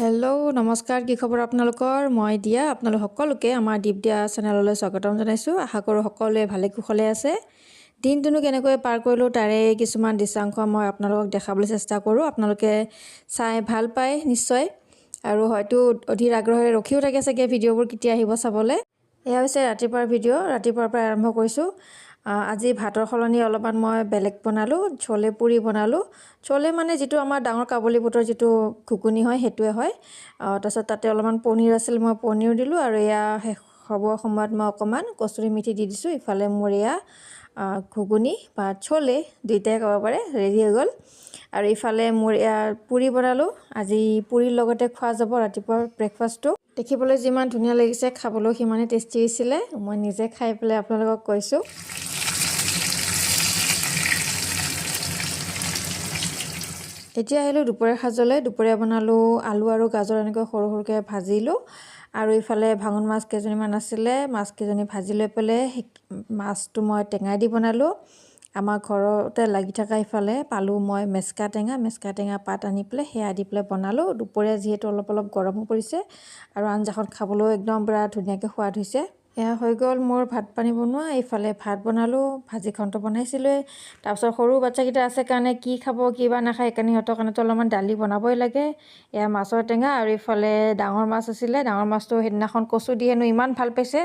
Hello' নমস্কাৰ, কি খবৰ আপোনালোকৰ? মই দিয়া আপোনালোক সকলোকে আমাৰ দীপ দিয়া চেনেললৈ স্বাগতম জনাইছোঁ। আশা কৰোঁ সকলোৱে ভালে কুশলে আছে। দিনটোনো কেনেকৈ পাৰ কৰিলোঁ তাৰে কিছুমান দৃশ্যাংশ মই আপোনালোকক দেখাবলৈ চেষ্টা কৰোঁ। আপোনালোকে চাই ভাল পায় নিশ্চয়, আৰু হয়তো অধীৰ আগ্ৰহেৰে ৰখিও থাকে চাগে ভিডিঅ'বোৰ কেতিয়া আহিব চাবলৈ। এয়া হৈছে ৰাতিপুৱাৰ ভিডিঅ', ৰাতিপুৱাৰ পৰা আৰম্ভ কৰিছোঁ। আজি ভাতৰ সলনি অলপমান মই বেলেগ বনালোঁ, চলে পুৰি বনালোঁ। চলে মানে যিটো আমাৰ ডাঙৰ কাবুলী বুটৰ যিটো ঘুগুনি হয় সেইটোৱে হয়। তাৰপিছত তাতে অলপমান পনীৰ আছিল, মই পনীৰ দিলোঁ, আৰু এয়া শেষ হ'বৰ সময়ত মই অকণমান কচুৰি মেথি দি দিছোঁ। ইফালে মোৰ এয়া ঘুগুনি বা চলে দুইটাই ক'ব পাৰে ৰেডি হৈ গ'ল। আৰু ইফালে মোৰ এয়া পুৰি বনালোঁ। আজি পুৰিৰ লগতে খোৱা যাব ৰাতিপুৱাৰ ব্ৰেকফাষ্টটো। দেখিবলৈ যিমান ধুনীয়া লাগিছে, খাবলৈও সিমানেই টেষ্টি হৈছিলে। মই নিজে খাই পেলাই আপোনালোকক কৈছোঁ। এতিয়া আহিলোঁ দুপৰীয়া সাজলৈ। দুপৰীয়া বনালোঁ আলু আৰু গাজৰ এনেকৈ সৰু সৰুকৈ ভাজিলোঁ, আৰু ইফালে ভাঙোন মাছ কেইজনীমান আছিলে, মাছকেইজনী ভাজি লৈ পেলাই মাছটো মই টেঙাই দি বনালোঁ। আমাৰ ঘৰতে লাগি থকা ইফালে পালোঁ মই মেচকা টেঙা পাত আনি পেলাই সেয়া দি পেলাই বনালোঁ। দুপৰীয়া যিহেতু অলপ গৰমো পৰিছে, আৰু আঞ্জাখন খাবলৈও একদম পুৰা ধুনীয়াকৈ সোৱাদ হৈছে। এয়া হৈ গ'ল মোৰ ভাত পানী বনোৱা। এইফালে ভাত বনালোঁ, ভাজিখনটো বনাইছিলোঁৱেই। তাৰপিছত সৰু বাচ্চাকেইটা আছে কাৰণে কি খাব কি বা নাখায়, সেইকাৰণে সিহঁতৰ কাৰণেতো অলপমান দালি বনাবই লাগে। এয়া মাছৰ টেঙা, আৰু ইফালে ডাঙৰ মাছ আছিলে। ডাঙৰ মাছটো সেইদিনাখন কচু দি হেনো ইমান ভাল পাইছে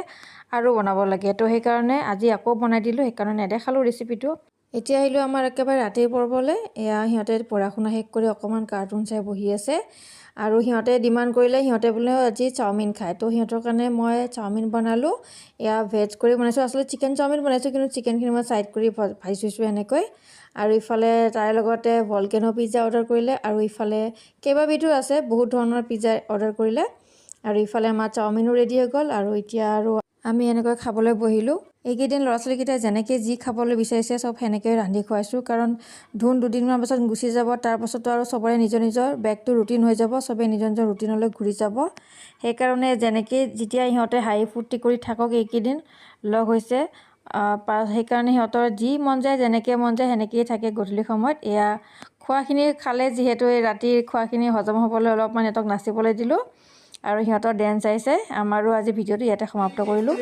আৰু বনাব লাগে, তো সেইকাৰণে আজি আকৌ বনাই দিলোঁ। সেইকাৰণে নেদেখালোঁ ৰেচিপিটো। এতিয়া আহিলোঁ আমাৰ একেবাৰে ৰাতিৰ পৰ্বলৈ। এয়া সিহঁতে পঢ়া শুনা শেষ কৰি অকণমান কাৰ্টুন চাই বহি আছে, আৰু সিহঁতে ডিমাণ্ড কৰিলে, সিহঁতে বোলে আজি চাওমিন খায়। তো সিহঁতৰ কাৰণে মই চাওমিন বনালোঁ। এয়া ভেজ কৰি বনাইছোঁ, আচলতে চিকেন চাওমিন বনাইছোঁ, কিন্তু চিকেনখিনি মই ছাইড কৰি ভাজিছোঁ এনেকৈ। আৰু ইফালে তাৰে লগতে ভলকেনো পিজ্জা অৰ্ডাৰ কৰিলে, আৰু ইফালে কেইবাবিধো আছে, বহুত ধৰণৰ পিজ্জা অৰ্ডাৰ কৰিলে। আৰু ইফালে আমাৰ চাওমিনো ৰেডি হৈ গ'ল, আৰু এতিয়া আৰু আমি এনেকৈ খাবলৈ বহিলোঁ। এইকেইদিন ল'ৰা ছোৱালীকেইটাই যেনেকৈ যি খাবলৈ বিচাৰিছে চব সেনেকৈ ৰান্ধি খুৱাইছোঁ, কাৰণ দুদিনমান পাছত গুচি যাব। তাৰপাছতো আৰু চবৰে নিজৰ নিজৰ বেগটো ৰুটিন হৈ যাব, চবেই নিজৰ নিজৰ ৰুটিনলৈ ঘূৰি যাব। সেইকাৰণে যেনেকৈ যেতিয়া সিহঁতে হাঁহি ফূৰ্তি কৰি থাকক, এইকেইদিন লগ হৈছে, সেইকাৰণে সিহঁতৰ যি মন যায় যেনেকৈ মন যায় সেনেকৈয়ে থাকে গধূলি সময়ত। এয়া খোৱাখিনি খালে, যিহেতু এই ৰাতিৰ খোৱাখিনি হজম হ'বলৈ অলপমান সিহঁতক নাচিবলৈ দিলোঁ, আৰু সিহঁতৰ ডেন্স চাইছে। আমাৰো আজি ভিডিঅ'টো ইয়াতে সমাপ্ত কৰিলোঁ।